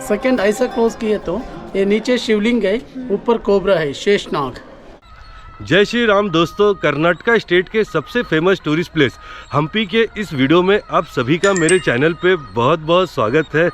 Second ऐसा close किए तो ये नीचे शिवलिंग है, ऊपर कोबरा है, शेषनाग। जय श्री राम दोस्तों, कर्नाटका स्टेट के सबसे फेमस टूरिस्ट प्लेस हम्पी के इस वीडियो में आप सभी का मेरे चैनल पे बहुत बहुत स्वागत है।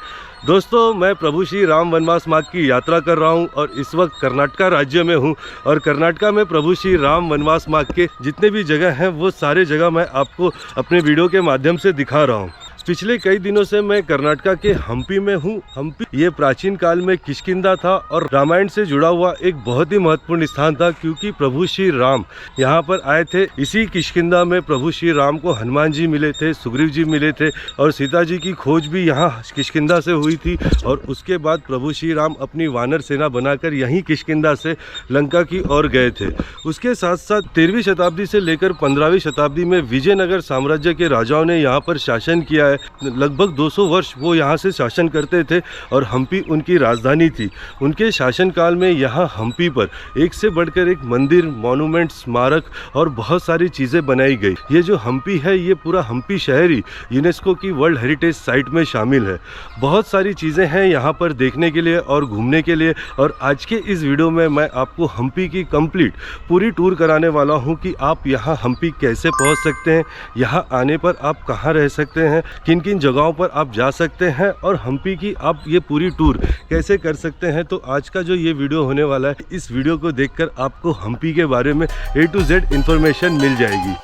दोस्तों, मैं प्रभु श्री राम वनवास मार्ग की यात्रा कर रहा हूं और इस वक्त कर्नाटका राज्य में हूं और कर्नाटका में प्रभु श्री राम वनवास मार्ग के जितने भी जगह हैं वो सारे जगह मैं आपको अपने वीडियो के माध्यम से दिखा रहा हूं। पिछले कई दिनों से मैं कर्नाटका के हम्पी में हूँ। हम्पी ये प्राचीन काल में किष्किंधा था और रामायण से जुड़ा हुआ एक बहुत ही महत्वपूर्ण स्थान था, क्योंकि प्रभु श्री राम यहाँ पर आए थे। इसी किष्किंधा में प्रभु श्री राम को हनुमान जी मिले थे, सुग्रीव जी मिले थे और सीता जी की खोज भी यहाँ किष्किंधा से हुई थी। और उसके बाद प्रभु श्री राम अपनी वानर सेना बनाकर यहीं किष्किंधा से लंका की ओर गए थे। उसके साथ साथ 13वीं शताब्दी से लेकर 15वीं शताब्दी में विजयनगर साम्राज्य के राजाओं ने यहाँ पर शासन किया है। लगभग 200 वर्ष वो यहाँ से शासन करते थे और हम्पी उनकी राजधानी थी। उनके शासनकाल में यहाँ हम्पी पर एक से बढ़कर एक मंदिर, मॉन्यूमेंट, स्मारक और बहुत सारी चीज़ें बनाई गई। ये जो हम्पी है, ये पूरा हम्पी शहर ही यूनेस्को की वर्ल्ड हेरिटेज साइट में शामिल है। बहुत सारी चीज़ें हैं यहाँ पर देखने के लिए और घूमने के लिए। और आज के इस वीडियो में मैं आपको हम्पी की कंप्लीट पूरी टूर कराने वाला हूँ कि आप यहाँ हम्पी कैसे पहुँच सकते हैं, यहाँ आने पर आप कहाँ रह सकते हैं, किन किन जगहों पर आप जा सकते हैं और हम्पी की आप ये पूरी टूर कैसे कर सकते हैं। तो आज का जो ये वीडियो होने वाला है, इस वीडियो को देखकर आपको हम्पी के बारे में A to Z इंफॉर्मेशन मिल जाएगी।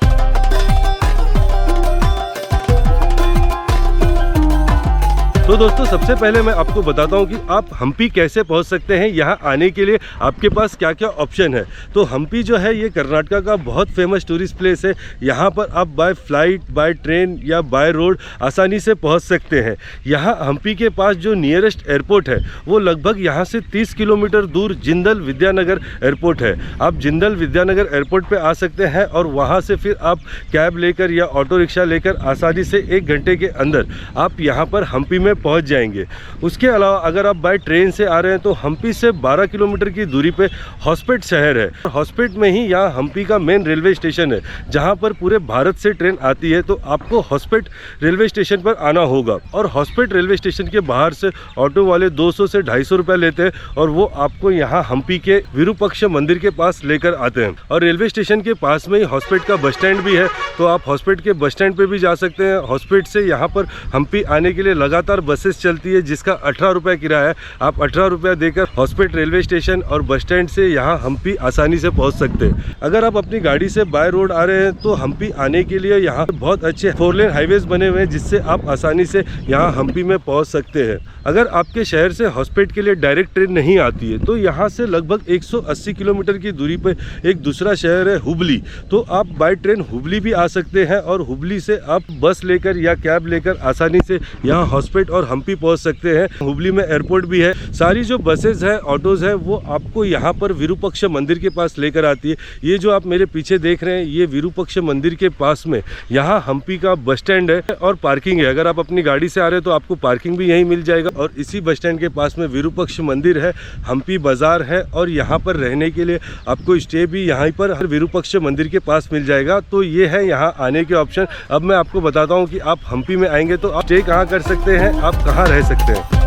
तो दोस्तों, सबसे पहले मैं आपको बताता हूं कि आप हम्पी कैसे पहुंच सकते हैं। यहां आने के लिए आपके पास क्या क्या ऑप्शन है। तो हम्पी जो है ये कर्नाटका का बहुत फेमस टूरिस्ट प्लेस है। यहां पर आप बाय फ्लाइट, बाय ट्रेन या बाय रोड आसानी से पहुंच सकते हैं। यहां हम्पी के पास जो नियरेस्ट एयरपोर्ट है वो लगभग यहां से 30 किलोमीटर दूर जिंदल विद्यानगर एयरपोर्ट है। आप जिंदल विद्यानगर एयरपोर्ट पर आ सकते हैं और वहाँ से फिर आप कैब लेकर या ऑटो रिक्शा लेकर आसानी से 1 घंटे के अंदर आप यहाँ पर हम्पी में पहुंच जाएंगे। उसके अलावा अगर आप बाय ट्रेन से आ रहे हैं तो हम्पी से 12 किलोमीटर की दूरी पे हॉस्पेट शहर है। हॉस्पेट में ही यहाँ हम्पी का मेन रेलवे स्टेशन है, जहाँ पर पूरे भारत से ट्रेन आती है। तो आपको हॉस्पेट रेलवे स्टेशन पर आना होगा और हॉस्पेट रेलवे स्टेशन के बाहर से ऑटो वाले 200 से 250 रुपये लेते हैं और वो आपको यहाँ हम्पी के विरूपक्ष मंदिर के पास लेकर आते हैं। और रेलवे स्टेशन के पास में ही हॉस्पेट का बस स्टैंड भी है, तो आप हॉस्पेट के बस स्टैंड पर भी जा सकते हैं। हॉस्पेट से यहाँ पर हम्पी आने के लिए लगातार बसेस चलती है, जिसका 18 रुपये किराया है। आप 18 रुपये देकर हॉस्पेट रेलवे स्टेशन और बस स्टैंड से यहाँ हम्पी आसानी से पहुँच सकते हैं। अगर आप अपनी गाड़ी से बाय रोड आ रहे हैं तो हम्पी आने के लिए यहाँ बहुत अच्छे 4 लेन हाईवेज बने हुए हैं, जिससे आप आसानी से यहाँ हम्पी में पहुँच सकते हैं। अगर आपके शहर से हॉस्पेट के लिए डायरेक्ट ट्रेन नहीं आती है तो यहाँ से लगभग 180 किलोमीटर की दूरी पर एक दूसरा शहर है हुबली। तो आप बाय ट्रेन हुबली भी आ सकते हैं और हुबली से आप बस लेकर या कैब लेकर आसानी से यहाँ हॉस्पेट और हम्पी पहुंच सकते हैं। हुबली में एयरपोर्ट भी है। सारी जो बसेज हैं, ऑटोज हैं, वो आपको यहाँ पर विरूपक्ष मंदिर के पास लेकर आती है। ये जो आप मेरे पीछे देख रहे हैं, ये विरूपक्ष मंदिर के पास में यहाँ हम्पी का बस स्टैंड है और पार्किंग है। अगर आप अपनी गाड़ी से आ रहे हैं तो आपको पार्किंग भी यहीं मिल जाएगा। और इसी बस स्टैंड के पास में विरूपक्ष मंदिर है, हम्पी बाजार है और यहाँ पर रहने के लिए आपको स्टे भी यहाँ पर विरूपक्ष मंदिर के पास मिल जाएगा। तो ये है यहाँ आने के ऑप्शन। अब मैं आपको बताता हूँ कि आप हम्पी में आएंगे तो आप स्टे कहाँ कर सकते हैं, आप कहाँ रह सकते हैं।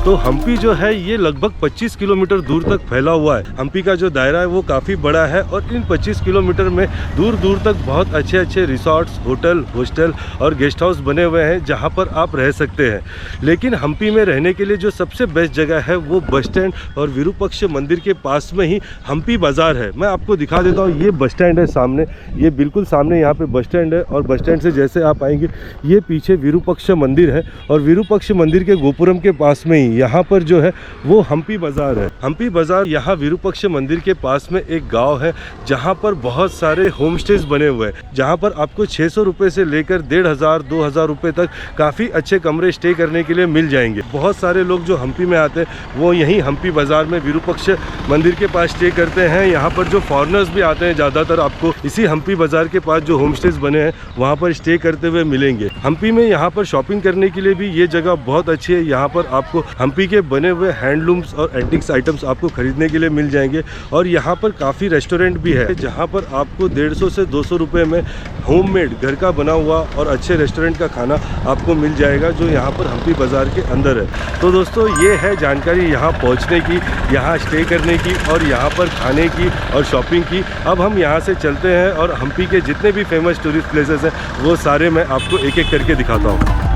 तो हम्पी जो है ये लगभग 25 किलोमीटर दूर तक फैला हुआ है। हम्पी का जो दायरा है वो काफ़ी बड़ा है और इन 25 किलोमीटर में दूर दूर तक बहुत अच्छे अच्छे रिसोर्ट्स, होटल, हॉस्टल और गेस्ट हाउस बने हुए हैं, जहां पर आप रह सकते हैं। लेकिन हम्पी में रहने के लिए जो सबसे बेस्ट जगह है वो बस स्टैंड और विरूपक्ष मंदिर के पास में ही हम्पी बाज़ार है। मैं आपको दिखा देता हूँ, ये बस स्टैंड है सामने, ये बिल्कुल सामने यहाँ पर बस स्टैंड है। और बस स्टैंड से जैसे आप आएंगे, ये पीछे विरूपक्ष मंदिर है और विरूपक्ष मंदिर के गोपुरम के पास में ही यहाँ पर जो है वो हम्पी बाजार है। हम्पी बाजार यहाँ विरूपक्ष मंदिर के पास में एक गांव है, जहाँ पर बहुत सारे होम स्टेज बने हुए हैं, जहाँ पर आपको 600 रुपये से लेकर 1500-2000 रुपये तक काफ़ी अच्छे कमरे स्टे करने के लिए मिल जाएंगे। बहुत सारे लोग जो हम्पी में आते हैं वो यहीं हम्पी बाजार में विरूपक्ष मंदिर के पास स्टे करते हैं। यहाँ पर जो फॉरेनर्स भी आते हैं, ज़्यादातर आपको इसी हम्पी बाजार के पास जो होम स्टेज बने हैं वहाँ पर स्टे करते हुए मिलेंगे। हम्पी में यहाँ पर शॉपिंग करने के लिए भी ये जगह बहुत अच्छी है। यहाँ पर आपको हम्पी के बने हुए हैंडलूम्स और एंटिक्स आइटम्स आपको खरीदने के लिए मिल जाएंगे। और यहाँ पर काफ़ी रेस्टोरेंट भी है जहाँ पर आपको 150 से 200 रुपये में होममेड घर का बना हुआ और अच्छे रेस्टोरेंट का खाना आपको मिल जाएगा, जो यहाँ पर हम्पी बाज़ार के अंदर है। तो दोस्तों ये है जानकारी यहाँ पहुँचने की, यहाँ स्टे करने की और यहाँ पर खाने की और शॉपिंग की। अब हम यहाँ से चलते हैं और हम्पी के जितने भी फेमस टूरिस्ट प्लेसेस हैं वो सारे मैं आपको एक एक करके दिखाता हूँ।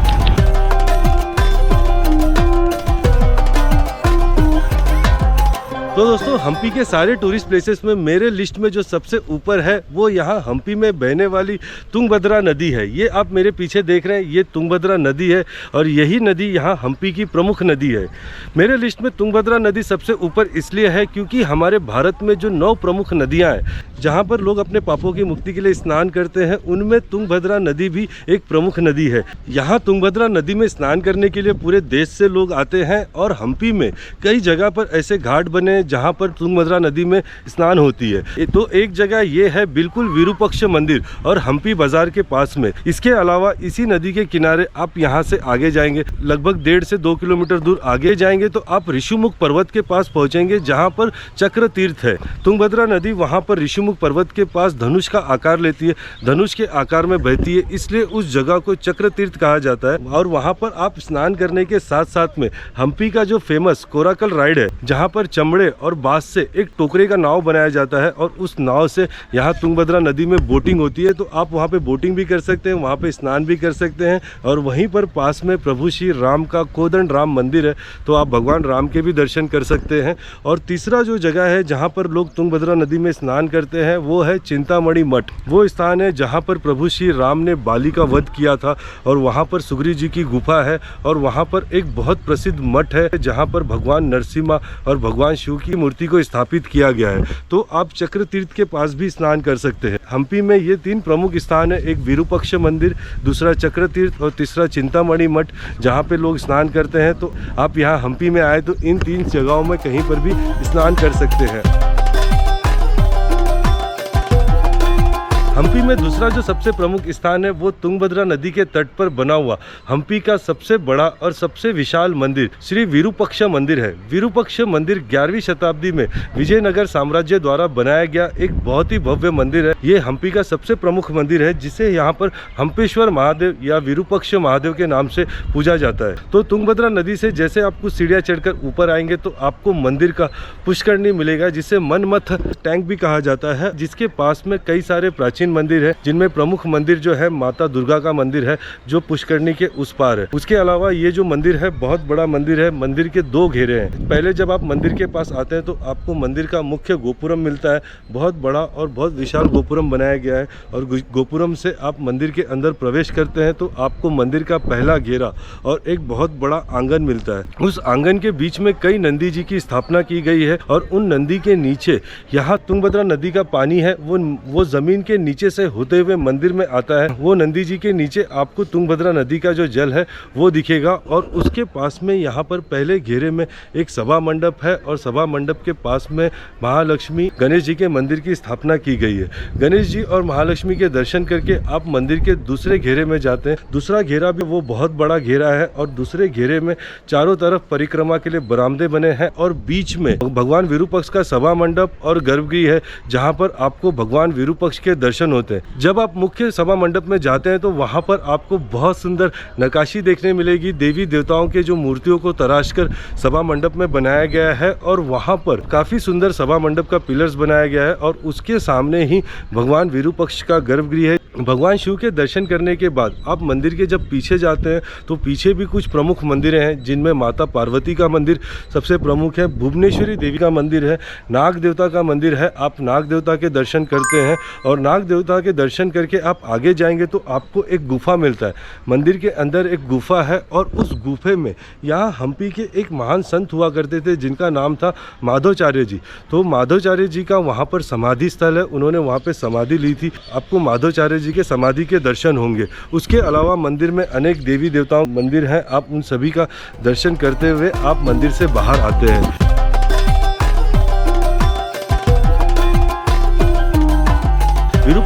तो दोस्तों हम्पी के सारे टूरिस्ट प्लेसेस में मेरे लिस्ट में जो सबसे ऊपर है वो यहाँ हम्पी में बहने वाली तुंगभद्रा नदी है। ये आप मेरे पीछे देख रहे हैं, ये तुंगभद्रा नदी है और यही नदी यहाँ हम्पी की प्रमुख नदी है। मेरे लिस्ट में तुंगभद्रा नदी सबसे ऊपर इसलिए है क्योंकि हमारे भारत में जो 9 प्रमुख नदियाँ हैं जहाँ पर लोग अपने पापों की मुक्ति के लिए स्नान करते हैं, उनमें तुंगभद्रा नदी भी एक प्रमुख नदी है। यहाँ तुंगभद्रा नदी में स्नान करने के लिए पूरे देश से लोग आते हैं और हम्पी में कई जगह पर ऐसे घाट बने जहाँ पर तुंगभद्रा नदी में स्नान होती है। तो एक जगह ये है बिल्कुल विरूपक्ष मंदिर और हम्पी बाजार के पास में। इसके अलावा इसी नदी के किनारे आप यहाँ से आगे जाएंगे, लगभग 1.5 से 2 किलोमीटर दूर आगे जाएंगे तो आप ऋषिमुख पर्वत के पास पहुँचेंगे जहाँ पर चक्र तीर्थ है। तुंगभद्रा नदी वहाँ पर ऋषिमुख पर्वत के पास धनुष का आकार लेती है, धनुष के आकार में बहती है, इसलिए उस जगह को चक्र तीर्थ कहा जाता है। और वहाँ पर आप स्नान करने के साथ साथ में हम्पी का जो फेमस कोराकल राइड है, जहाँ पर चमड़े और बांस से एक टोकरे का नाव बनाया जाता है और उस नाव से यहाँ तुंगभद्रा नदी में बोटिंग होती है। तो आप वहाँ पे बोटिंग भी कर सकते हैं, वहाँ पे स्नान भी कर सकते हैं। और वहीं पर पास में प्रभु श्री राम का कोदंड राम मंदिर है, तो आप भगवान राम के भी दर्शन कर सकते हैं। और तीसरा जो जगह है जहाँ पर लोग तुंगभद्रा नदी में स्नान करते हैं वो है चिंतामणि मठ। वो स्थान है जहाँ पर प्रभु श्री राम ने बाली का वध किया था और वहाँ पर सुग्रीव जी की गुफा है और वहाँ पर एक बहुत प्रसिद्ध मठ है जहाँ पर भगवान नरसिम्हा और भगवान शिव की मूर्ति को स्थापित किया गया है। तो आप चक्र तीर्थ के पास भी स्नान कर सकते हैं। हम्पी में ये 3 प्रमुख स्थान है, एक विरूपक्ष मंदिर, दूसरा चक्र तीर्थ और तीसरा चिंतामणि मठ, जहाँ पे लोग स्नान करते हैं। तो आप यहाँ हम्पी में आए तो इन 3 जगहों में कहीं पर भी स्नान कर सकते हैं। हम्पी में दूसरा जो सबसे प्रमुख स्थान है वो तुंगभद्रा नदी के तट पर बना हुआ हम्पी का सबसे बड़ा और सबसे विशाल मंदिर श्री विरूपक्ष मंदिर है। विरूपक्ष मंदिर 11वीं शताब्दी में विजयनगर साम्राज्य द्वारा बनाया गया एक बहुत ही भव्य मंदिर है। ये हम्पी का सबसे प्रमुख मंदिर है जिसे यहाँ पर हम्पेश्वर महादेव या विरूपक्ष महादेव के नाम से पूजा जाता है। तो तुंगभद्रा नदी से जैसे आप कुछ सीढ़ियाँ चढ़कर ऊपर आएंगे तो आपको मंदिर का पुष्करणी मिलेगा, जिसे मनमथ टैंक भी कहा जाता है, जिसके पास में कई सारे प्राचीन मंदिर है, जिनमें प्रमुख मंदिर जो है माता दुर्गा का मंदिर है जो पुष्करणी के उस पार है। उसके अलावा ये जो मंदिर है बहुत बड़ा मंदिर है। मंदिर के 2 घेरे हैं। पहले जब आप मंदिर के पास आते हैं तो आपको मंदिर का मुख्य गोपुरम मिलता है, बहुत बड़ा और बहुत विशाल गोपुरम बनाया गया है। और गोपुरम से आप मंदिर के अंदर प्रवेश करते हैं तो आपको मंदिर का पहला घेरा और एक बहुत बड़ा आंगन मिलता है। उस आंगन के बीच में कई नंदी जी की स्थापना की गई है और उन नंदी के नीचे यहाँ तुंगभद्रा नदी का पानी है वो जमीन के नीचे से होते हुए मंदिर में आता है। वो नंदी जी के नीचे आपको तुंगभद्रा नदी का जो जल है वो दिखेगा। और उसके पास में यहाँ पर पहले घेरे में एक सभा मंडप है और सभा मंडप के पास में महालक्ष्मी गणेश जी के मंदिर की स्थापना की गई है। गणेश जी और महालक्ष्मी के दर्शन करके आप मंदिर के दूसरे घेरे में जाते हैं। दूसरा घेरा भी वो बहुत बड़ा घेरा है और दूसरे घेरे में चारों तरफ परिक्रमा के लिए बरामदे बने हैं और बीच में भगवान विरूपक्ष का सभा मंडप और गर्भगृह है जहाँ पर आपको भगवान विरूपक्ष के दर्शन होते हैं। जब आप मुख्य सभा मंडप में जाते हैं तो वहां पर आपको बहुत सुंदर नक्काशी देखने मिलेगी। देवी देवताओं के जो मूर्तियों को तराशकर सभा मंडप में बनाया गया है और वहां पर काफी सुंदर सभा मंडप का पिलर्स बनाया गया है और उसके सामने ही भगवान विरूपक्ष का गर्भगृह है। भगवान शिव के दर्शन करने के बाद आप मंदिर के जब पीछे जाते हैं तो पीछे भी कुछ प्रमुख मंदिरें हैं, जिनमें माता पार्वती का मंदिर सबसे प्रमुख है, भुवनेश्वरी देवी का मंदिर है, नाग देवता का मंदिर है। आप नाग देवता के दर्शन करते हैं और नाग देवता के दर्शन करके आप आगे जाएंगे तो आपको एक गुफा मिलता है। मंदिर के अंदर एक गुफा है और उस गुफे में यहाँ हम्पी के एक महान संत हुआ करते थे जिनका नाम था माधवाचार्य जी। तो माधवाचार्य जी का वहाँ पर समाधि स्थल है, उन्होंने वहाँ पे समाधि ली थी। आपको माधवाचार्य जी के समाधि के दर्शन होंगे। उसके अलावा मंदिर में अनेक देवी देवताओं मंदिर हैं, आप उन सभी का दर्शन करते हुए आप मंदिर से बाहर आते हैं।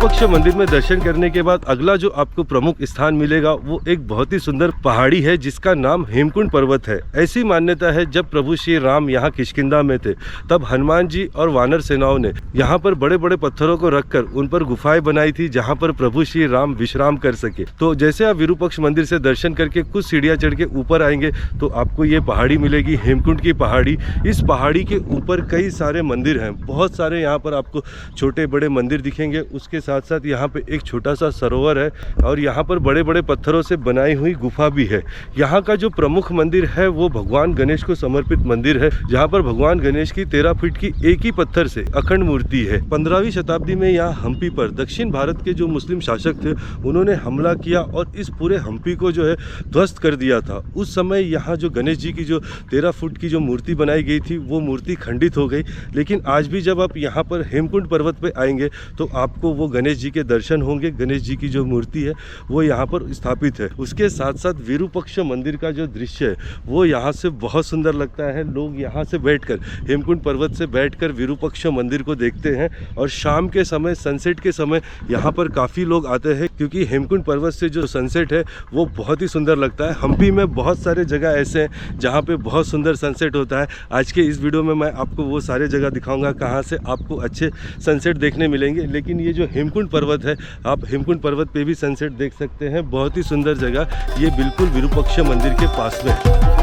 विरूपाक्ष मंदिर में दर्शन करने के बाद अगला जो आपको प्रमुख स्थान मिलेगा वो एक बहुत ही सुंदर पहाड़ी है जिसका नाम हेमकुंड पर्वत है। ऐसी मान्यता है जब प्रभु श्री राम यहाँ किष्किंधा में थे तब हनुमान जी और वानर सेनाओं ने यहाँ पर बड़े बड़े पत्थरों को रखकर उन पर गुफाएं बनाई थी जहाँ पर प्रभु श्री राम विश्राम कर सके। तो जैसे आप विरूपाक्ष मंदिर से दर्शन करके कुछ सीढ़ियाँ चढ़ के ऊपर आएंगे तो आपको ये पहाड़ी मिलेगी, हेमकुंड की पहाड़ी। इस पहाड़ी के ऊपर कई सारे मंदिर हैं, बहुत सारे यहाँ पर आपको छोटे बड़े मंदिर दिखेंगे। उसके साथ साथ यहाँ पे एक छोटा सा सरोवर है और यहाँ पर बड़े बड़े पत्थरों से बनाई हुई गुफा भी है। यहाँ का जो प्रमुख मंदिर है वो भगवान गणेश को समर्पित मंदिर है, जहाँ पर भगवान गणेश की 13 फीट की एक ही पत्थर से अखंड मूर्ति है। 15वीं शताब्दी में यहाँ हम्पी पर दक्षिण भारत के जो मुस्लिम शासक थे उन्होंने हमला किया और इस पूरे हम्पी को जो है ध्वस्त कर दिया था। उस समय यहाँ जो गणेश जी की जो 13 फुट की जो मूर्ति बनाई गई थी वो मूर्ति खंडित हो गई। लेकिन आज भी जब आप यहाँ पर हेमकुंड पर्वत पे आएंगे तो आपको वो गणेश जी के दर्शन होंगे। गणेश जी की जो मूर्ति है वो यहाँ पर स्थापित है। उसके साथ साथ विरूपाक्ष मंदिर का जो दृश्य है वो यहाँ से बहुत सुंदर लगता है। लोग यहाँ से बैठकर हेमकुंड पर्वत से बैठकर विरूपाक्ष मंदिर को देखते हैं और शाम के समय सनसेट के समय यहाँ पर काफ़ी लोग आते हैं क्योंकि हेमकुंड पर्वत से जो सनसेट है वो बहुत ही सुंदर लगता है। हम्पी में बहुत सारे जगह ऐसे हैं जहाँ पे बहुत सुंदर सनसेट होता है। आज के इस वीडियो में मैं आपको वो सारे जगह दिखाऊंगा कहाँ से आपको अच्छे सनसेट देखने मिलेंगे। लेकिन ये जो हेमकुंड पर्वत है, आप हेमकुंड पर्वत पे भी सनसेट देख सकते हैं। बहुत ही सुंदर जगह, ये बिल्कुल विरूपाक्ष मंदिर के पास में है।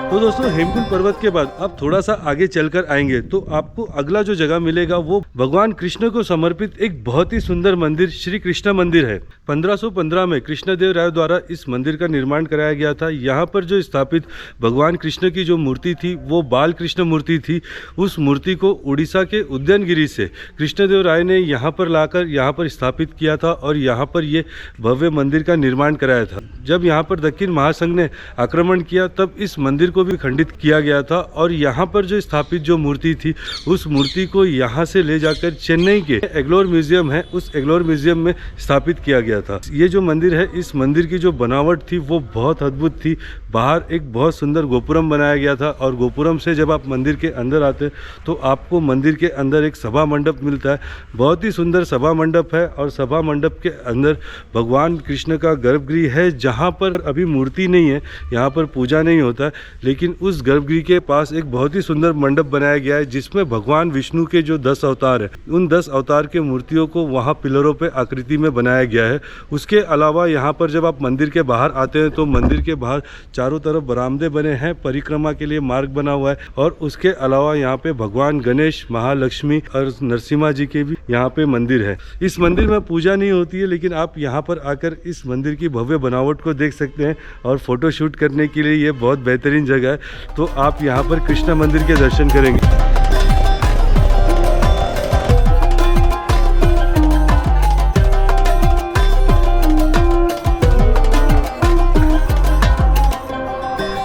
तो दोस्तों हेमकुंड पर्वत के बाद आप थोड़ा सा आगे चलकर आएंगे तो आपको अगला जो जगह मिलेगा वो भगवान कृष्ण को समर्पित एक बहुत ही सुंदर मंदिर श्री कृष्ण मंदिर है। 1515 में कृष्णदेव राय द्वारा इस मंदिर का निर्माण कराया गया था। यहाँ पर जो स्थापित भगवान कृष्ण की जो मूर्ति थी वो बाल कृष्ण मूर्ति थी। उस मूर्ति को उड़ीसा के उद्यानगिरी से कृष्णदेव राय ने यहाँ पर लाकर यहाँ पर स्थापित किया था और यहाँ पर ये भव्य मंदिर का निर्माण कराया था। जब यहाँ पर दक्षिण महासंघ ने आक्रमण किया तब इस मंदिर को भी खंडित किया गया था और यहाँ पर जो स्थापित जो मूर्ति थी उस मूर्ति को यहाँ से ले जाकर चेन्नई के एग्लोर म्यूजियम है, उस एग्लोर म्यूजियम में स्थापित किया गया था। ये जो मंदिर है, इस मंदिर की जो बनावट थी वो बहुत अद्भुत थी। बाहर एक बहुत सुंदर गोपुरम बनाया गया था और गोपुरम से जब आप मंदिर के अंदर आते तो आपको मंदिर के अंदर एक सभा मंडप मिलता है। बहुत ही सुंदर सभा मंडप है और सभा मंडप के अंदर भगवान कृष्ण का गर्भगृह है जहाँ पर अभी मूर्ति नहीं है, यहाँ पर पूजा नहीं होता है। लेकिन उस गर्भगृह के पास एक बहुत ही सुंदर मंडप बनाया गया है जिसमें भगवान विष्णु के जो 10 अवतार है, उन 10 अवतार के मूर्तियों को वहाँ पिलरों पे आकृति में बनाया गया है। उसके अलावा यहाँ पर जब आप मंदिर के बाहर आते हैं तो मंदिर के बाहर चारों तरफ बरामदे बने हैं, परिक्रमा के लिए मार्ग बना हुआ है और उसके अलावा यहाँ पे भगवान गणेश, महालक्ष्मी और नरसिम्हा जी के भी यहाँ पे मंदिर है। इस मंदिर में पूजा नहीं होती है लेकिन आप यहाँ पर आकर इस मंदिर की भव्य बनावट को देख सकते हैं और फोटो शूट करने के लिए ये बहुत बेहतरीन जगह है। तो आप यहाँ पर कृष्ण मंदिर के दर्शन करेंगे।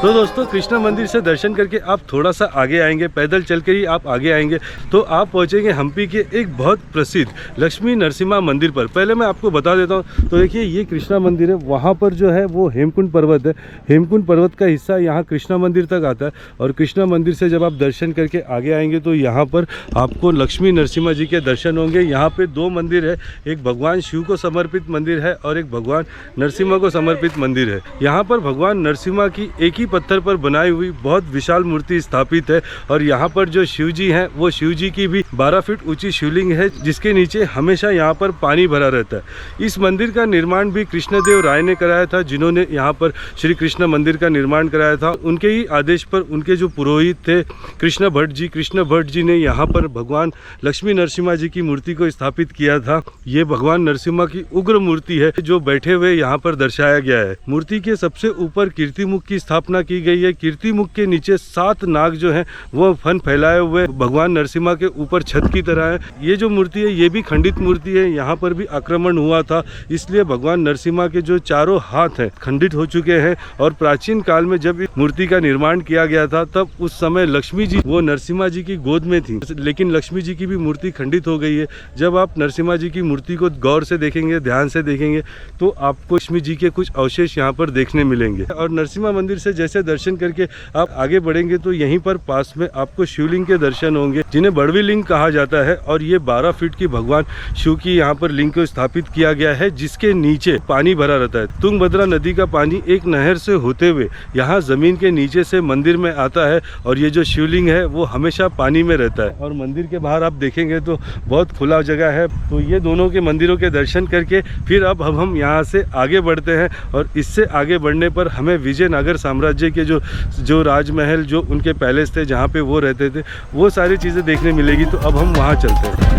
तो दोस्तों कृष्ण मंदिर से दर्शन करके आप थोड़ा सा आगे आएंगे, पैदल चल कर ही आप आगे आएंगे तो आप पहुंचेंगे हम्पी के एक बहुत प्रसिद्ध लक्ष्मी नरसिम्हा मंदिर पर। पहले मैं आपको बता देता हूं। तो देखिए ये कृष्णा मंदिर है, वहां पर जो है वो हेमकुंड पर्वत है। हेमकुंड पर्वत का हिस्सा यहाँ कृष्णा मंदिर तक आता है और कृष्णा मंदिर से जब आप दर्शन करके आगे आएंगे तो यहाँ पर आपको लक्ष्मी नरसिम्हा जी के दर्शन होंगे। यहाँ पर 2 मंदिर है, एक भगवान शिव को समर्पित मंदिर है और एक भगवान नरसिम्हा को समर्पित मंदिर है। यहाँ पर भगवान नरसिम्हा की एक ही पत्थर पर बनाई हुई बहुत विशाल मूर्ति स्थापित है और यहाँ पर जो शिव जी हैं वो शिव जी की भी 12 फीट ऊंची शिवलिंग है जिसके नीचे हमेशा यहाँ पर पानी भरा रहता है। इस मंदिर का निर्माण भी कृष्णदेव राय ने कराया था, जिन्होंने यहाँ पर श्री कृष्ण मंदिर का निर्माण कराया था। उनके ही आदेश पर उनके जो पुरोहित थे कृष्ण भट्ट जी ने यहाँ पर भगवान लक्ष्मी नरसिम्हा जी की मूर्ति को स्थापित किया था। ये भगवान नरसिम्हा की उग्र मूर्ति है जो बैठे हुए यहाँ पर दर्शाया गया है। मूर्ति के सबसे ऊपर कीर्तिमुख की स्थापना की गई है। कीर्तिमुख के नीचे 7 नाग जो हैं वो फन फैलाए हुए भगवान नरसिम्हा के ऊपर छत की तरह है। ये जो मूर्ति है ये भी खंडित मूर्ति है, यहाँ पर भी आक्रमण हुआ था इसलिए भगवान नरसिम्हा के जो चारों हाथ हैं खंडित हो चुके हैं। और प्राचीन काल में जब इस मूर्ति का निर्माण किया गया था तब उस समय लक्ष्मी जी वो नरसिम्हा जी की गोद में थी, लेकिन लक्ष्मी जी की भी मूर्ति खंडित हो गई है। जब आप नरसिम्हा जी की मूर्ति को गौर से देखेंगे, ध्यान से देखेंगे तो आपको लक्ष्मी जी के कुछ अवशेष यहाँ पर देखने मिलेंगे। और नरसिम्हा मंदिर से से दर्शन करके आप आगे बढ़ेंगे तो यहीं पर पास में आपको शिवलिंग के दर्शन होंगे, जिन्हें बड़वी लिंग कहा जाता है। और ये 12 फीट की भगवान शिव की यहाँ पर लिंग को स्थापित किया गया है, जिसके नीचे पानी भरा रहता है। तुंगभद्रा नदी का पानी एक नहर से होते हुए यहाँ जमीन के नीचे से मंदिर में आता है और ये जो शिवलिंग है वो हमेशा पानी में रहता है। और मंदिर के बाहर आप देखेंगे तो बहुत खुला जगह है। तो ये दोनों के मंदिरों के दर्शन करके फिर अब हम यहाँ से आगे बढ़ते हैं और इससे आगे बढ़ने पर हमें विजयनगर साम्राज्य के जो राजमहल, जो उनके पैलेस थे जहाँ पे वो रहते थे, वो सारी चीज़ें देखने मिलेगी। तो अब हम वहाँ चलते हैं।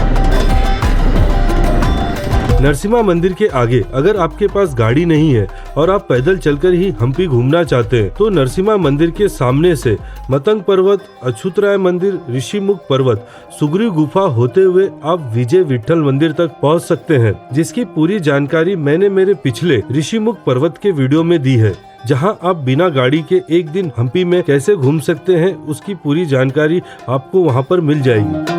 नरसिम्हा मंदिर के आगे अगर आपके पास गाड़ी नहीं है और आप पैदल चलकर ही हम्पी घूमना चाहते हैं तो नरसिम्हा मंदिर के सामने से मतंग पर्वत, अछूतराय मंदिर, ऋषिमुख पर्वत, सुग्रीव गुफा होते हुए आप विजय विठल मंदिर तक पहुंच सकते हैं, जिसकी पूरी जानकारी मैंने मेरे पिछले ऋषिमुख पर्वत के वीडियो में दी है, जहां आप बिना गाड़ी के एक दिन हम्पी में कैसे घूम सकते हैं उसकी पूरी जानकारी आपको वहां पर मिल जाएगी।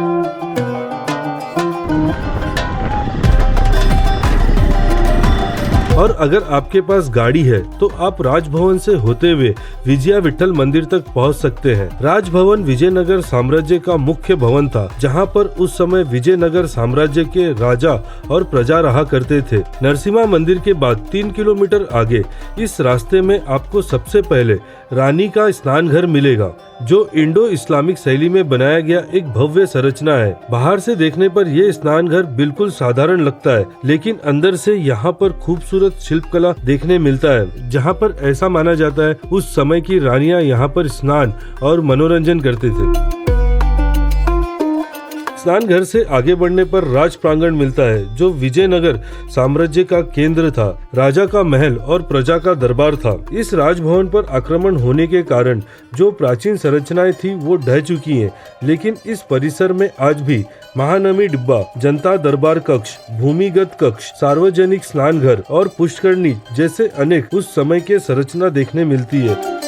और अगर आपके पास गाड़ी है तो आप राजभवन से होते हुए विजया विठल मंदिर तक पहुंच सकते हैं। राजभवन विजयनगर साम्राज्य का मुख्य भवन था, जहां पर उस समय विजयनगर साम्राज्य के राजा और प्रजा रहा करते थे। नरसिम्हा मंदिर के बाद 3 किलोमीटर आगे इस रास्ते में आपको सबसे पहले रानी का स्नान घर मिलेगा, जो इंडो इस्लामिक शैली में बनाया गया एक भव्य संरचना है। बाहर से देखने पर यह स्नान घर बिल्कुल साधारण लगता है, लेकिन अंदर से यहाँ पर खूबसूरत शिल्पकला देखने मिलता है, जहाँ पर ऐसा माना जाता है उस समय की रानियां यहाँ पर स्नान और मनोरंजन करते थे। स्नान घर से आगे बढ़ने पर राज प्रांगण मिलता है, जो विजयनगर साम्राज्य का केंद्र था। राजा का महल और प्रजा का दरबार था। इस राजभवन पर आक्रमण होने के कारण जो प्राचीन संरचनाएं थी वो ढह चुकी हैं, लेकिन इस परिसर में आज भी महानमी डिब्बा, जनता दरबार कक्ष, भूमिगत कक्ष, सार्वजनिक स्नान घर और पुष्करणी जैसे अनेक उस समय के संरचना देखने मिलती है।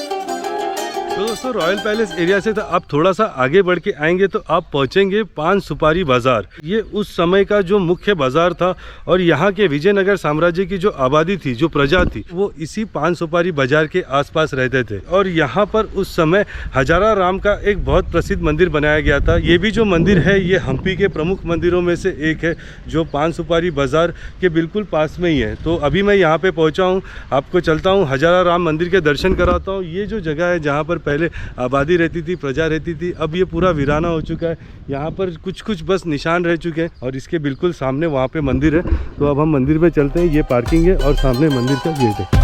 तो दोस्तों, रॉयल पैलेस एरिया से तो आप थोड़ा सा आगे बढ़ के आएंगे तो आप पहुंचेंगे पान सुपारी बाजार। ये उस समय का जो मुख्य बाजार था और यहाँ के विजयनगर साम्राज्य की जो आबादी थी, जो प्रजा थी, वो इसी पान सुपारी बाजार के आसपास रहते थे। और यहाँ पर उस समय हजारा राम का एक बहुत प्रसिद्ध मंदिर बनाया गया था। ये भी जो मंदिर है ये हम्पी के प्रमुख मंदिरों में से एक है, जो पान सुपारी बाजार के बिल्कुल पास में ही है। तो अभी मैं यहाँ पे पहुँचा हूँ, आपको चलता हूँ हजारा राम मंदिर के दर्शन कराता हूँ। ये जो जगह है जहाँ पर पहले आबादी रहती थी, प्रजा रहती थी, अब ये पूरा वीराना हो चुका है। यहाँ पर कुछ बस निशान रह चुके हैं और इसके बिल्कुल सामने वहाँ पे मंदिर है। तो अब हम मंदिर में चलते हैं। ये पार्किंग है और सामने मंदिर का गेट है।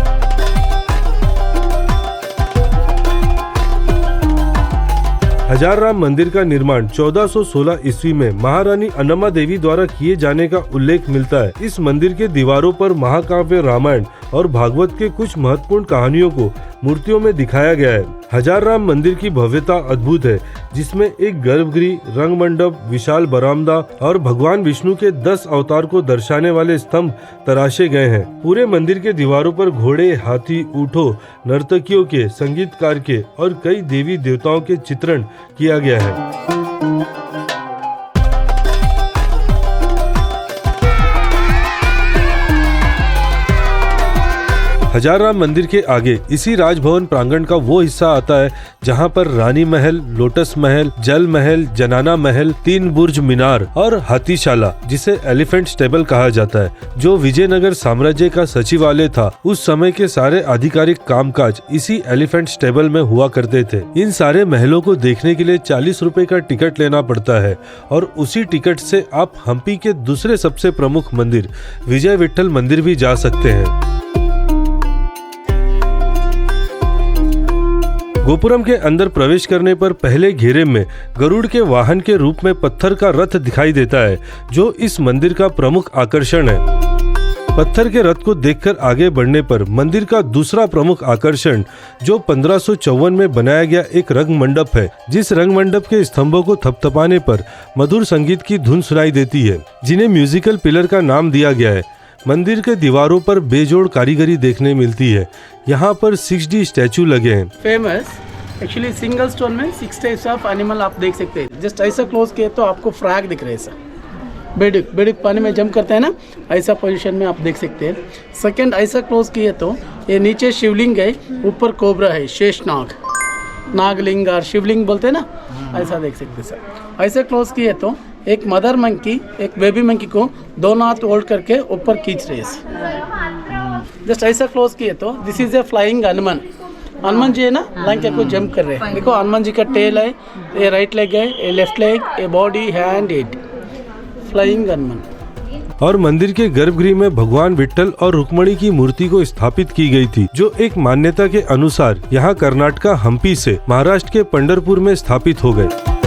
हजार राम मंदिर का निर्माण 1416 ईस्वी में महारानी अन्नमा देवी द्वारा किए जाने का उल्लेख मिलता है। इस मंदिर के दीवारों पर महाकाव्य रामायण और भागवत के कुछ महत्वपूर्ण कहानियों को मूर्तियों में दिखाया गया है। हजार राम मंदिर की भव्यता अद्भुत है, जिसमें एक गर्भगृह, रंग मंडप, विशाल बरामदा और भगवान विष्णु के 10 अवतार को दर्शाने वाले स्तंभ तराशे गए हैं। पूरे मंदिर के दीवारों पर घोड़े, हाथी, ऊँटों, नर्तकियों के, संगीतकार के और कई देवी देवताओं के चित्रण किया गया है। हजार राम मंदिर के आगे इसी राजभवन प्रांगण का वो हिस्सा आता है जहां पर रानी महल, लोटस महल, जल महल, जनाना महल, 3 बुर्ज मीनार और हाथीशाला, जिसे एलिफेंट स्टेबल कहा जाता है, जो विजयनगर साम्राज्य का सचिवालय था। उस समय के सारे आधिकारिक कामकाज इसी एलिफेंट स्टेबल में हुआ करते थे। इन सारे महलों को देखने के लिए 40 रुपए का टिकट लेना पड़ता है और उसी टिकट से आप हम्पी के दूसरे सबसे प्रमुख मंदिर विजय विठल मंदिर भी जा सकते हैं। गोपुरम के अंदर प्रवेश करने पर पहले घेरे में गरुड़ के वाहन के रूप में पत्थर का रथ दिखाई देता है, जो इस मंदिर का प्रमुख आकर्षण है। पत्थर के रथ को देखकर आगे बढ़ने पर मंदिर का दूसरा प्रमुख आकर्षण, जो 1554 में बनाया गया एक रंग मंडप है, जिस रंग मंडप के स्तंभों को थपथपाने पर मधुर संगीत की धुन सुनाई देती है, जिन्हें म्यूजिकल पिलर का नाम दिया गया है। मंदिर के दीवारों पर बेजोड़ कारीगरी देखने मिलती है। यहाँ पर 6D स्टैचू लगे हैं। फेमस एक्चुअली सिंगल स्टोन में 6 टाइप्स ऑफ एनिमल आप देख सकते हैं। जस्ट ऐसा क्लोज किए तो आपको फ्रैग दिख रहे हैं सर। बेडुक पानी में जंप करते हैं ना, ऐसा पोजीशन में आप देख सकते हैं। सेकंड ऐसा क्लोज किए तो ये नीचे शिवलिंग है, ऊपर कोबरा है, शेष नाग, नागलिंग और शिवलिंग बोलते हैं ना, ऐसा देख सकते हैं सर। ऐसे क्लोज किए तो एक मदर मंकी एक बेबी मंकी को दोनों हाथ होल्ड करके ऊपर खींच रहे हैं। जस्ट ऐसा क्लोज किए तो this is a flying Hanuman. Hanuman ji है ना, लंका को जंप कर रहे हैं। देखो हनुमान जी का टेल है, ये राइट लेग है, ये लेफ्ट लेग, ये body, hand, head, flying Hanuman. और मंदिर के गर्भगृह में भगवान विट्ठल और रुक्मणी की मूर्ति को स्थापित की गई थी, जो एक मान्यता के अनुसार यहाँ कर्नाटका हम्पी से महाराष्ट्र के पंढरपुर में स्थापित हो गए।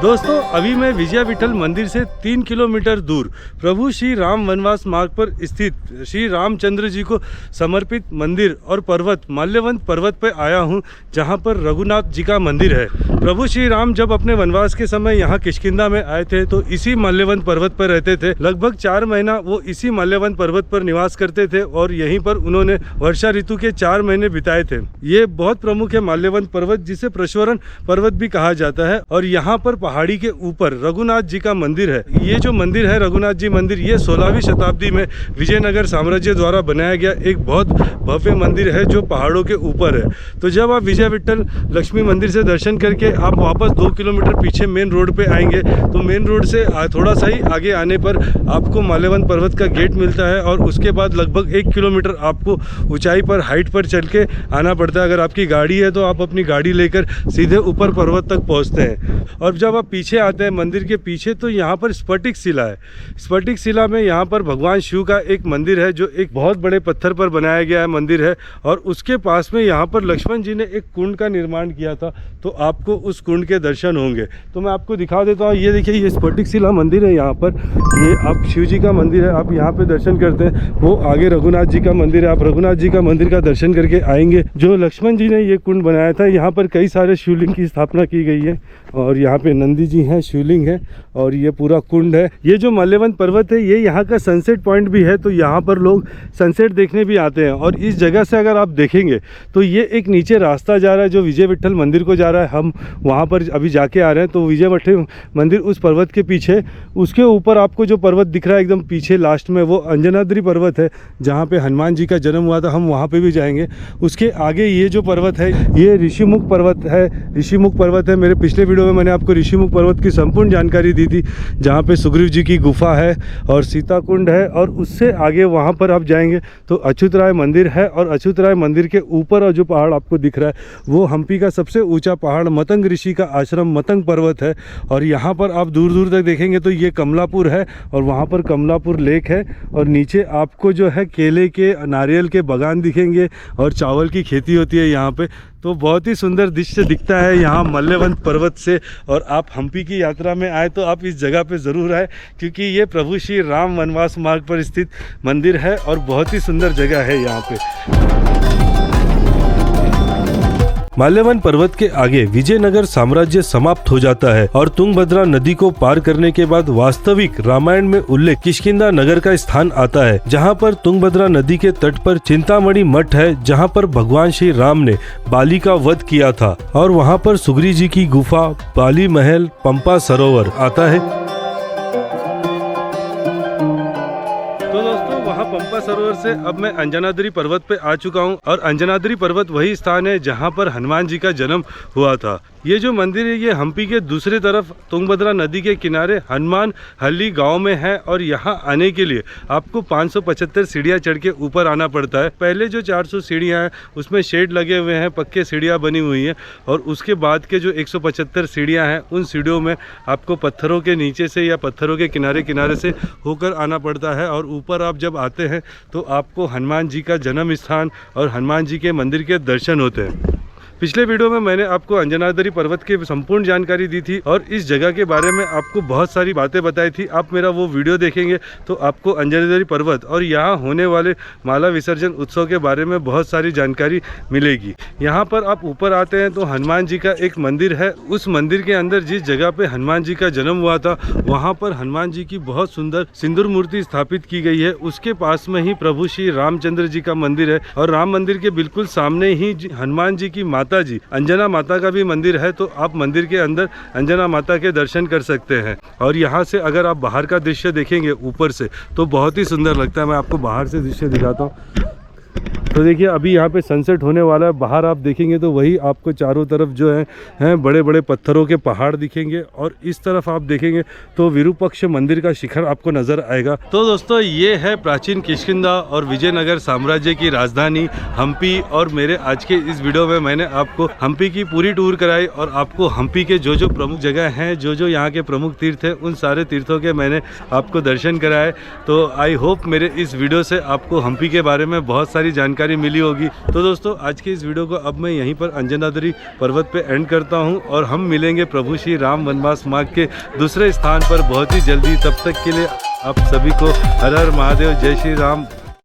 दोस्तों, अभी मैं विजय विट्ठल मंदिर से 3 किलोमीटर दूर प्रभु श्री राम वनवास मार्ग पर स्थित श्री रामचंद्र जी को समर्पित मंदिर और पर्वत माल्यवंत पर्वत पर आया हूं, जहां पर रघुनाथ जी का मंदिर है। प्रभु श्री राम जब अपने वनवास के समय यहां किष्किंधा में आए थे तो इसी माल्यवंत पर्वत पर रहते थे। लगभग 4 महीना वो इसी माल्यवंत पर्वत पर निवास करते थे और यहीं पर उन्होंने वर्षा ऋतु के 4 महीने बिताए थे। ये बहुत प्रमुख है माल्यवंत पर्वत, जिसे प्रश्वरण पर्वत भी कहा जाता है। और यहाँ पर पहाड़ी के ऊपर रघुनाथ जी का मंदिर है। ये जो मंदिर है रघुनाथ जी मंदिर, ये 16वीं शताब्दी में विजयनगर साम्राज्य द्वारा बनाया गया एक बहुत भव्य मंदिर है जो पहाड़ों के ऊपर है। तो जब आप विजय विट्ठल लक्ष्मी मंदिर से दर्शन करके आप वापस 2 किलोमीटर पीछे मेन रोड पे आएंगे तो मेन रोड से थोड़ा सा ही आगे आने पर आपको माल्यवंत पर्वत का गेट मिलता है और उसके बाद लगभग 1 किलोमीटर आपको ऊंचाई पर हाइट पर चल के आना पड़ता है। अगर आपकी गाड़ी है तो आप अपनी गाड़ी लेकर सीधे ऊपर पर्वत तक पहुँचते हैं। और जब आप पीछे आते हैं मंदिर के पीछे तो यहाँ पर स्फटिक शिला है। स्फटिक शिला में यहाँ पर भगवान शिव का एक मंदिर है जो एक बहुत बड़े पत्थर पर बनाया गया है मंदिर है। और उसके पास में यहाँ पर लक्ष्मण जी ने एक कुंड का निर्माण किया था, तो आपको उस कुंड के दर्शन होंगे। तो मैं आपको दिखा देता हूँ। ये देखिए, ये स्फटिक शिला मंदिर है। यहाँ पर ये आप शिव जी का मंदिर है, आप यहाँ पे दर्शन करते हैं। वो आगे रघुनाथ जी का मंदिर है, आप रघुनाथ जी का मंदिर का दर्शन करके आएंगे। जो लक्ष्मण जी ने ये कुंड बनाया था, यहाँ पर कई सारे शिवलिंग की स्थापना की गई है और यहाँ पे नंदी जी हैं, शिवलिंग है और ये पूरा कुंड है। ये जो माल्यवंत पर्वत है ये यहाँ का सनसेट पॉइंट भी है, तो यहाँ पर लोग सनसेट देखने भी आते हैं। और इस जगह से अगर आप देखेंगे तो ये एक नीचे रास्ता जा रहा है जो विजय विट्ठल मंदिर को जा रहा है। हम वहाँ पर अभी जाके आ रहे हैं। तो विजय विट्ठल मंदिर उस पर्वत के पीछे, उसके ऊपर आपको जो पर्वत दिख रहा है एकदम पीछे लास्ट में, वो अंजनाद्री पर्वत है जहाँ पे हनुमान जी का जन्म हुआ था। हम वहाँ पे भी जाएंगे। उसके आगे ये जो पर्वत है ये ऋषिमुख पर्वत है। ऋषिमुख पर्वत है, मेरे पिछले वीडियो में मैंने आपको ऋषिमुख पर्वत की संपूर्ण जानकारी दी थी, जहाँ पे सुग्रीव जी की गुफा है और सीता कुंड है। और उससे आगे वहाँ पर आप जाएंगे तो अच्युत राय मंदिर है और अच्युत राय मंदिर के ऊपर जो पहाड़ आपको दिख रहा है वो हम्पी का सबसे ऊंचा पहाड़ मतंग ऋषि का आश्रम मतंग पर्वत है। और यहाँ पर आप दूर दूर तक देखेंगे तो ये कमलापुर है और वहाँ पर कमलापुर लेक है। और नीचे आपको जो है केले के, नारियल के बागान दिखेंगे और चावल की खेती होती है यहाँ पे। तो बहुत ही सुंदर दृश्य दिखता है यहाँ माल्यवंत पर्वत से। और आप हम्पी की यात्रा में आए तो आप इस जगह पे ज़रूर आए, क्योंकि ये प्रभु श्री राम वनवास मार्ग पर स्थित मंदिर है और बहुत ही सुंदर जगह है यहाँ पे। माल्यवन पर्वत के आगे विजयनगर साम्राज्य समाप्त हो जाता है और तुंगभद्रा नदी को पार करने के बाद वास्तविक रामायण में उल्लेख किष्किंधा नगर का स्थान आता है, जहां पर तुंगभद्रा नदी के तट पर चिंतामणि मठ है, जहां पर भगवान श्री राम ने बाली का वध किया था। और वहां पर सुग्रीव जी की गुफा, बाली महल, पंपा सरोवर आता है। तो दोस्तों, वहाँ पंपा सरोवर से अब मैं अंजनाद्री पर्वत पे आ चुका हूँ और अंजनाद्री पर्वत वही स्थान है जहाँ पर हनुमान जी का जन्म हुआ था। ये जो मंदिर है ये हम्पी के दूसरी तरफ तुंगभद्रा नदी के किनारे हनुमान हल्ली गांव में है। और यहाँ आने के लिए आपको 575 सीढ़ियाँ चढ़ के ऊपर आना पड़ता है। पहले जो 400 सीढ़ियाँ हैं उसमें शेड लगे हुए हैं, पक्के सीढ़ियाँ बनी हुई हैं। और उसके बाद के जो 175 सीढ़ियाँ हैं उन सीढ़ियों में आपको पत्थरों के नीचे से या पत्थरों के किनारे किनारे से होकर आना पड़ता है। और ऊपर आप जब आते हैं तो आपको हनुमान जी का जन्म स्थान और हनुमान जी के मंदिर के दर्शन होते हैं। पिछले वीडियो में मैंने आपको अंजनाद्री पर्वत की संपूर्ण जानकारी दी थी और इस जगह के बारे में आपको बहुत सारी बातें बताई थी। आप मेरा वो वीडियो देखेंगे तो आपको अंजनाद्री पर्वत और यहाँ होने वाले माला विसर्जन उत्सव के बारे में बहुत सारी जानकारी मिलेगी। यहाँ पर आप ऊपर आते हैं तो हनुमान जी का एक मंदिर है। उस मंदिर के अंदर जिस जगह पे हनुमान जी का जन्म हुआ था वहाँ पर हनुमान जी की बहुत सुंदर सिंदूर मूर्ति स्थापित की गई है। उसके पास में ही प्रभु श्री रामचंद्र जी का मंदिर है और राम मंदिर के बिल्कुल सामने ही हनुमान जी की माता जी अंजना माता का भी मंदिर है, तो आप मंदिर के अंदर अंजना माता के दर्शन कर सकते हैं। और यहाँ से अगर आप बाहर का दृश्य देखेंगे ऊपर से तो बहुत ही सुंदर लगता है। मैं आपको बाहर से दृश्य दिखाता हूँ। तो देखिए अभी यहाँ पे सनसेट होने वाला है। बाहर आप देखेंगे तो वही आपको चारों तरफ जो है बड़े बड़े पत्थरों के पहाड़ दिखेंगे, और इस तरफ आप देखेंगे तो विरूपाक्ष मंदिर का शिखर आपको नज़र आएगा। तो दोस्तों ये है प्राचीन किष्किंधा और विजयनगर साम्राज्य की राजधानी हम्पी। और मेरे आज के इस वीडियो में मैंने आपको हम्पी की पूरी टूर कराई और आपको हम्पी के जो प्रमुख जगह हैं, जो यहाँ के प्रमुख तीर्थ हैं, उन सारे तीर्थों के मैंने आपको दर्शन कराए। तो आई होप मेरे इस वीडियो से आपको हम्पी के बारे में बहुत सारी जानकारी मिली होगी। तो दोस्तों आज के इस वीडियो को अब मैं यहीं पर अंजनाद्री पर्वत पे एंड करता हूं, और हम मिलेंगे प्रभु श्री राम वनवास मार्ग के दूसरे स्थान पर बहुत ही जल्दी। तब तक के लिए आप सभी को हर हर महादेव, जय श्री राम।